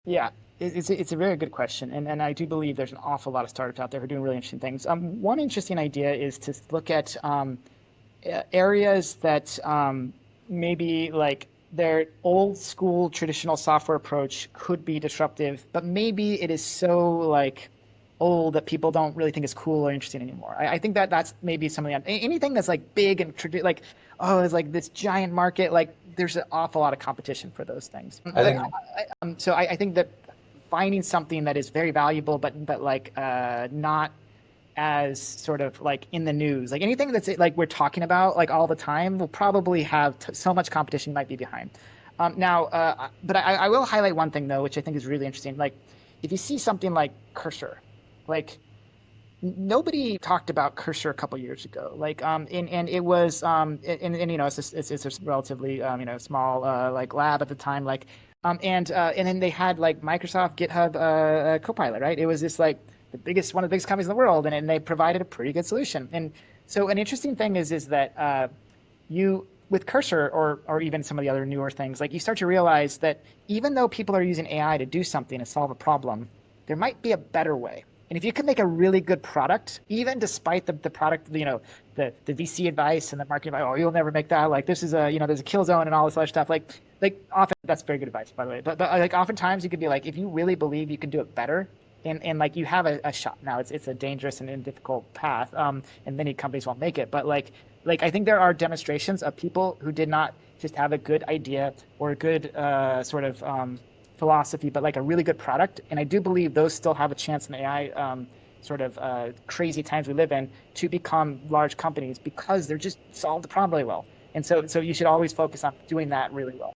Yeah, it's a very good question, and I do believe there's an awful lot of startups out there who are doing really interesting things. One interesting idea is to look at areas that maybe like their old school traditional software approach could be disruptive, but maybe it is so like old that people don't really think it's cool or interesting anymore. I think that that's maybe something. Anything that's like big and like, oh, it's like this giant market. Like, there's an awful lot of competition for those things. I think So I think that finding something that is very valuable, but like not as sort of like in the news, like anything that's like we're talking about like all the time, will probably have so much competition you might be behind. But I will highlight one thing though, which I think is really interesting. Like, if you see something like Cursor, like nobody talked about Cursor a couple years ago. And it was, and you know, it's a relatively, small, like lab at the time. And then they had like Microsoft GitHub, Copilot, right? It was just like one of the biggest companies in the world, and they provided a pretty good solution. And so an interesting thing is that, you, with Cursor or even some of the other newer things, like you start to realize that even though people are using AI to do something to solve a problem, there might be a better way. And if you can make a really good product, even despite the product, the VC advice and the marketing, like, oh, you'll never make that. Like, this is there's a kill zone and all this other stuff. Like often that's very good advice, by the way. But like oftentimes you could be like, if you really believe you can do it better, and like you have a shot. Now it's a dangerous and difficult path. And many companies won't make it. But like I think there are demonstrations of people who did not just have a good idea or a good sort of philosophy, but like a really good product. And I do believe those still have a chance in AI sort of crazy times we live in to become large companies because they're just solved the problem really well. And so you should always focus on doing that really well.